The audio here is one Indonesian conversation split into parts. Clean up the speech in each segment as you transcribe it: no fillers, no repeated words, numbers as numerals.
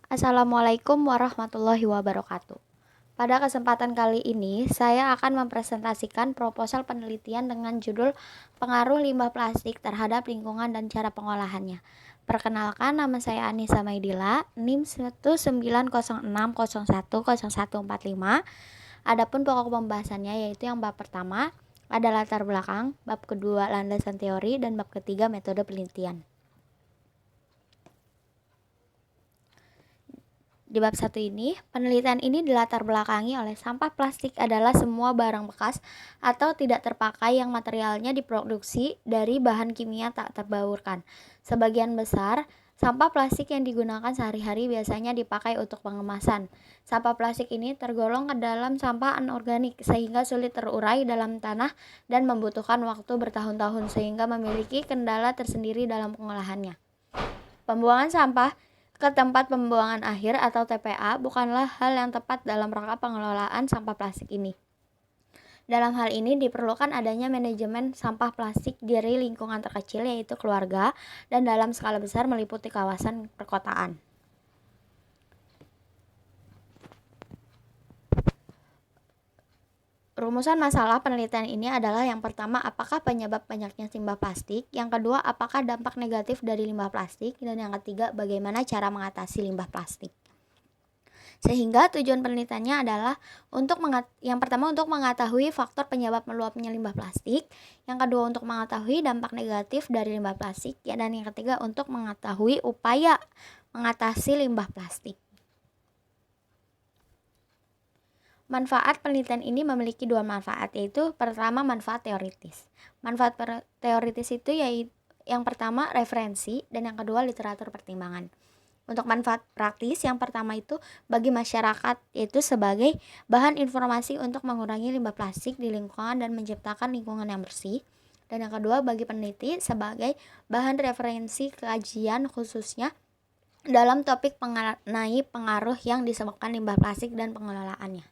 Assalamualaikum warahmatullahi wabarakatuh. Pada kesempatan kali ini, saya akan mempresentasikan proposal penelitian dengan judul Pengaruh Limbah Plastik Terhadap Lingkungan dan Cara Pengolahannya. Perkenalkan, nama saya Anissa Maidila, NIM 1906010010145. Adapun pokok pembahasannya yaitu yang bab pertama ada latar belakang, bab kedua landasan teori, dan bab ketiga metode penelitian. Di bab 1 ini, penelitian ini dilatar belakangi oleh sampah plastik adalah semua barang bekas atau tidak terpakai yang materialnya diproduksi dari bahan kimia tak terbaurkan. Sebagian besar, sampah plastik yang digunakan sehari-hari biasanya dipakai untuk pengemasan. Sampah plastik ini tergolong ke dalam sampah anorganik sehingga sulit terurai dalam tanah dan membutuhkan waktu bertahun-tahun sehingga memiliki kendala tersendiri dalam pengolahannya. Pembuangan sampah ke tempat pembuangan akhir atau TPA bukanlah hal yang tepat dalam rangka pengelolaan sampah plastik ini. Dalam hal ini diperlukan adanya manajemen sampah plastik dari lingkungan terkecil yaitu keluarga dan dalam skala besar meliputi kawasan perkotaan. Rumusan masalah penelitian ini adalah yang pertama, apakah penyebab banyaknya limbah plastik? Yang kedua, apakah dampak negatif dari limbah plastik? Dan yang ketiga, bagaimana cara mengatasi limbah plastik? Sehingga tujuan penelitiannya adalah yang pertama untuk mengetahui faktor penyebab meluapnya limbah plastik, yang kedua untuk mengetahui dampak negatif dari limbah plastik, dan yang ketiga untuk mengetahui upaya mengatasi limbah plastik. Manfaat penelitian ini memiliki dua manfaat, yaitu pertama manfaat teoritis. Manfaat teoritis itu yaitu yang pertama referensi dan yang kedua literatur pertimbangan. Untuk manfaat praktis, yang pertama itu bagi masyarakat, yaitu sebagai bahan informasi untuk mengurangi limbah plastik di lingkungan dan menciptakan lingkungan yang bersih. Dan yang kedua bagi peneliti sebagai bahan referensi kajian khususnya dalam topik mengenai pengaruh yang disebabkan limbah plastik dan pengelolaannya.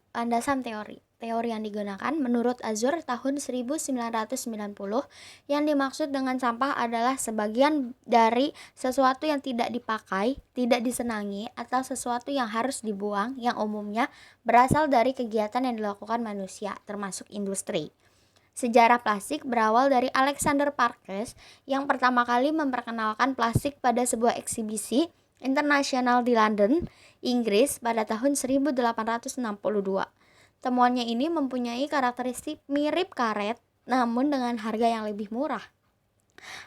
Landasan teori yang digunakan menurut Azur tahun 1990, yang dimaksud dengan sampah adalah sebagian dari sesuatu yang tidak dipakai, tidak disenangi, atau sesuatu yang harus dibuang yang umumnya berasal dari kegiatan yang dilakukan manusia, termasuk industri. Sejarah plastik berawal dari Alexander Parkes yang pertama kali memperkenalkan plastik pada sebuah eksibisi internasional di London, Inggris pada tahun 1862. Temuannya ini mempunyai karakteristik mirip karet, namun dengan harga yang lebih murah.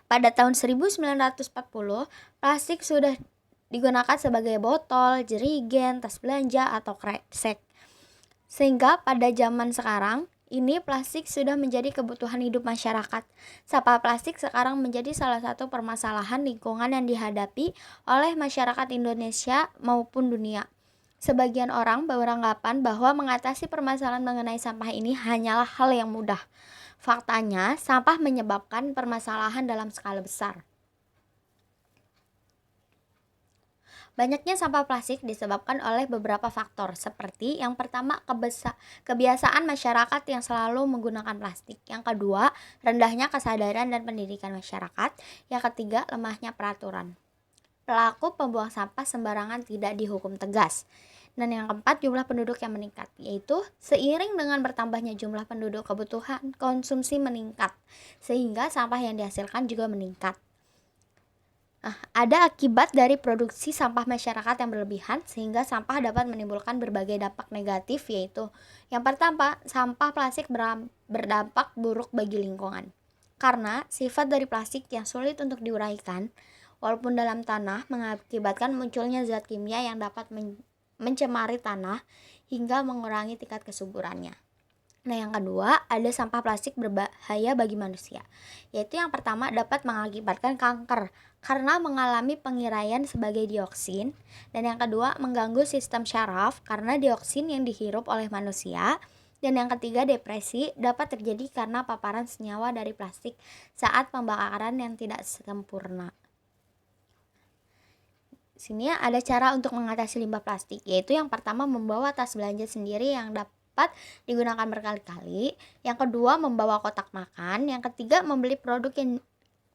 Pada tahun 1940, plastik sudah digunakan sebagai botol, jerigen, tas belanja, atau kresek. Sehingga pada zaman sekarang, ini plastik sudah menjadi kebutuhan hidup masyarakat. Sampah plastik sekarang menjadi salah satu permasalahan lingkungan yang dihadapi oleh masyarakat Indonesia maupun dunia. Sebagian orang beranggapan bahwa mengatasi permasalahan mengenai sampah ini hanyalah hal yang mudah. Faktanya, sampah menyebabkan permasalahan dalam skala besar. Banyaknya sampah plastik disebabkan oleh beberapa faktor, seperti yang pertama kebiasaan masyarakat yang selalu menggunakan plastik. Yang kedua, rendahnya kesadaran dan pendidikan masyarakat. Yang ketiga, lemahnya peraturan. Pelaku pembuang sampah sembarangan tidak dihukum tegas. Dan yang keempat, jumlah penduduk yang meningkat, yaitu seiring dengan bertambahnya jumlah penduduk kebutuhan konsumsi meningkat, sehingga sampah yang dihasilkan juga meningkat. Ada akibat dari produksi sampah masyarakat yang berlebihan sehingga sampah dapat menimbulkan berbagai dampak negatif, yaitu yang pertama, sampah plastik berdampak buruk bagi lingkungan. Karena sifat dari plastik yang sulit untuk diuraikan walaupun dalam tanah mengakibatkan munculnya zat kimia yang dapat mencemari tanah hingga mengurangi tingkat kesuburannya. Nah, yang kedua, ada sampah plastik berbahaya bagi manusia, yaitu yang pertama dapat mengakibatkan kanker karena mengalami pengiraian sebagai dioksin, dan yang kedua mengganggu sistem syaraf karena dioksin yang dihirup oleh manusia, dan yang ketiga depresi dapat terjadi karena paparan senyawa dari plastik saat pembakaran yang tidak sempurna. Sini ada cara untuk mengatasi limbah plastik, yaitu yang pertama membawa tas belanja sendiri yang dapat digunakan berkali-kali, yang kedua membawa kotak makan, yang ketiga membeli produk yang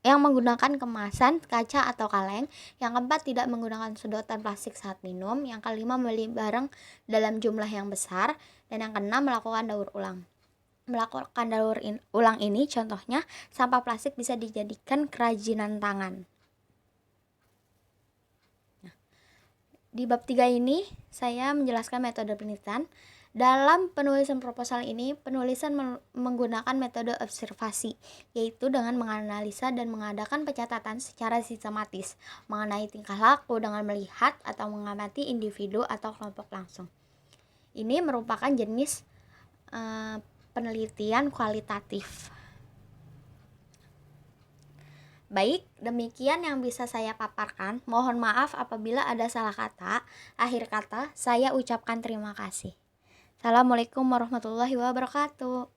yang menggunakan kemasan kaca atau kaleng. Yang keempat, tidak menggunakan sedotan plastik saat minum. Yang kelima, membeli barang dalam jumlah yang besar. Dan yang keenam, melakukan daur ulang. Melakukan daur ulang ini contohnya sampah plastik bisa dijadikan kerajinan tangan. Di bab 3 ini saya menjelaskan metode penelitian. Dalam penulisan proposal ini, penulisan menggunakan metode observasi, yaitu dengan menganalisa dan mengadakan pencatatan secara sistematis mengenai tingkah laku dengan melihat atau mengamati individu atau kelompok langsung. Ini merupakan jenis penelitian kualitatif. Baik, demikian yang bisa saya paparkan. Mohon maaf apabila ada salah kata. Akhir kata, saya ucapkan terima kasih. Assalamualaikum warahmatullahi wabarakatuh.